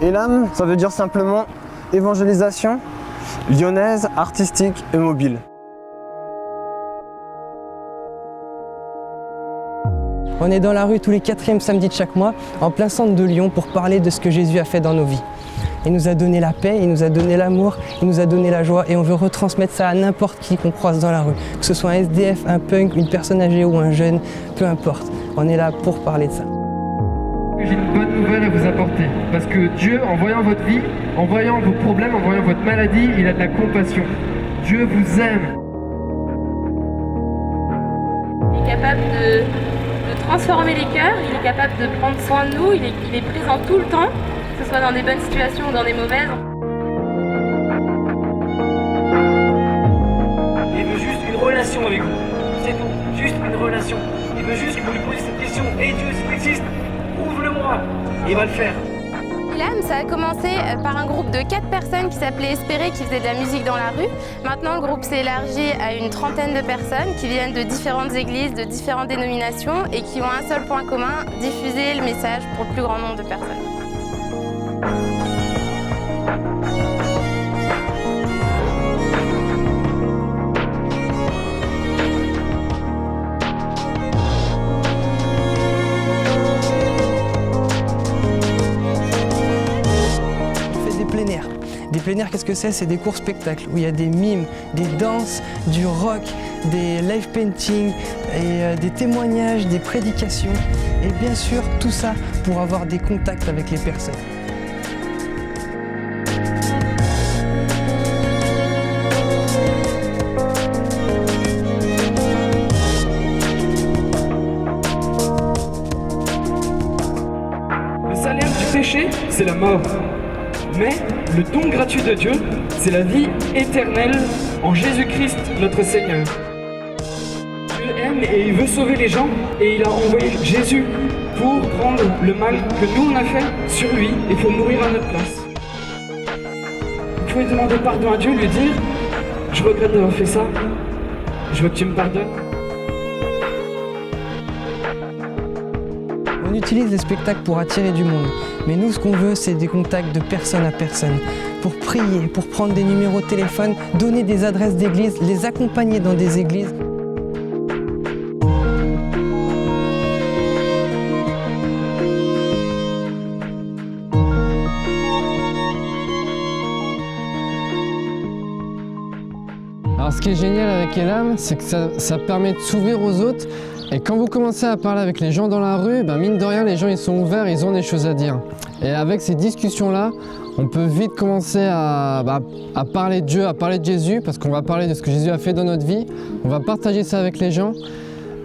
Elam, ça veut dire simplement évangélisation lyonnaise, artistique et mobile. On est dans la rue tous les 4e samedis de chaque mois, en plein centre de Lyon, pour parler de ce que Jésus a fait dans nos vies. Il nous a donné la paix, il nous a donné l'amour, il nous a donné la joie, et on veut retransmettre ça à n'importe qui qu'on croise dans la rue. Que ce soit un SDF, un punk, une personne âgée ou un jeune, peu importe. On est là pour parler de ça. J'ai une bonne nouvelle à vous apporter, parce que Dieu, en voyant votre vie, en voyant vos problèmes, en voyant votre maladie, il a de la compassion. Dieu vous aime. Il est capable de transformer les cœurs, il est capable de prendre soin de nous, il est présent tout le temps, que ce soit dans des bonnes situations ou dans des mauvaises. Il veut juste une relation avec vous, c'est tout, juste une relation. Il veut juste que vous lui posiez cette question, hey Dieu, si tu existes, ouvre-le-moi, il va le faire. Elam, ça a commencé par un groupe de 4 personnes qui s'appelait Espérer, qui faisait de la musique dans la rue. Maintenant, le groupe s'est élargi à une trentaine de personnes qui viennent de différentes églises, de différentes dénominations et qui ont un seul point commun, diffuser le message pour le plus grand nombre de personnes. Des plein air, qu'est-ce que c'est? C'est des courts spectacles où il y a des mimes, des danses, du rock, des live painting, et des témoignages, des prédications. Et bien sûr, tout ça pour avoir des contacts avec les personnes. Le salaire du péché, c'est la mort. Mais le don gratuit de Dieu, c'est la vie éternelle en Jésus-Christ notre Seigneur. Dieu aime et il veut sauver les gens et il a envoyé Jésus pour prendre le mal que nous on a fait sur lui et pour mourir à notre place. Vous pouvez demander pardon à Dieu, lui dire « Je regrette d'avoir fait ça, je veux que tu me pardonnes ». On utilise les spectacles pour attirer du monde, mais nous ce qu'on veut c'est des contacts de personne à personne, pour prier, pour prendre des numéros de téléphone, donner des adresses d'église, les accompagner dans des églises. Alors ce qui est génial avec Elam, c'est que ça permet de s'ouvrir aux autres. Et quand vous commencez à parler avec les gens dans la rue, mine de rien, les gens ils sont ouverts, ils ont des choses à dire. Et avec ces discussions-là, on peut vite commencer à parler de Dieu, à parler de Jésus, parce qu'on va parler de ce que Jésus a fait dans notre vie. On va partager ça avec les gens.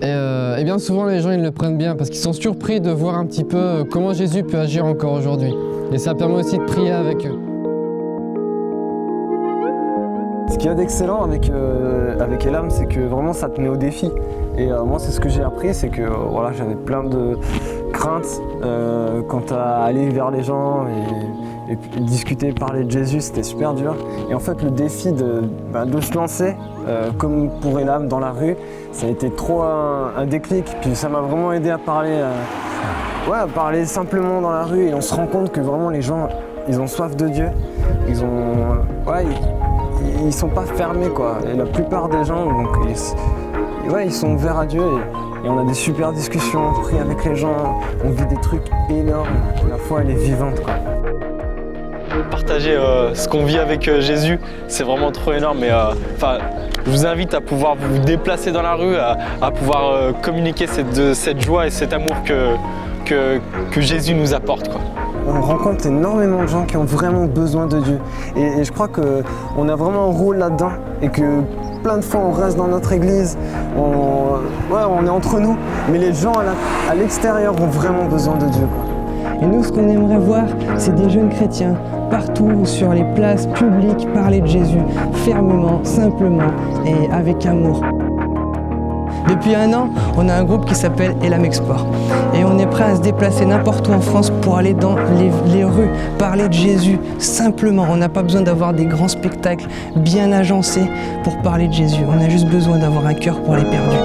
Et bien souvent, les gens ils le prennent bien, parce qu'ils sont surpris de voir un petit peu comment Jésus peut agir encore aujourd'hui. Et ça permet aussi de prier avec eux. Ce qu'il y a d'excellent avec Elam, c'est que vraiment ça te met au défi. Et moi, c'est ce que j'ai appris, c'est que voilà, j'avais plein de craintes quant à aller vers les gens et discuter, parler de Jésus, c'était super dur. Et en fait, le défi de se lancer, comme pour Elam dans la rue, ça a été trop un déclic. Puis ça m'a vraiment aidé à parler, à parler simplement dans la rue. Et on se rend compte que vraiment les gens, ils ont soif de Dieu. Ils sont pas fermés quoi. Et la plupart des gens, donc, ils sont ouverts à Dieu et on a des super discussions, on prie avec les gens, on vit des trucs énormes. La foi elle est vivante quoi. Partager ce qu'on vit avec Jésus, c'est vraiment trop énorme. Je vous invite à pouvoir vous déplacer dans la rue, à pouvoir communiquer cette joie et cet amour que Jésus nous apporte quoi. On rencontre énormément de gens qui ont vraiment besoin de Dieu. Et je crois qu'on a vraiment un rôle là-dedans et que plein de fois on reste dans notre église, on est entre nous, mais les gens à l'extérieur ont vraiment besoin de Dieu. Et nous, ce qu'on aimerait voir, c'est des jeunes chrétiens partout sur les places publiques parler de Jésus, fermement, simplement et avec amour. Depuis 1 an, on a un groupe qui s'appelle Elam Export. Et on est prêt à se déplacer n'importe où en France pour aller dans les rues, parler de Jésus, simplement. On n'a pas besoin d'avoir des grands spectacles bien agencés pour parler de Jésus. On a juste besoin d'avoir un cœur pour les perdus.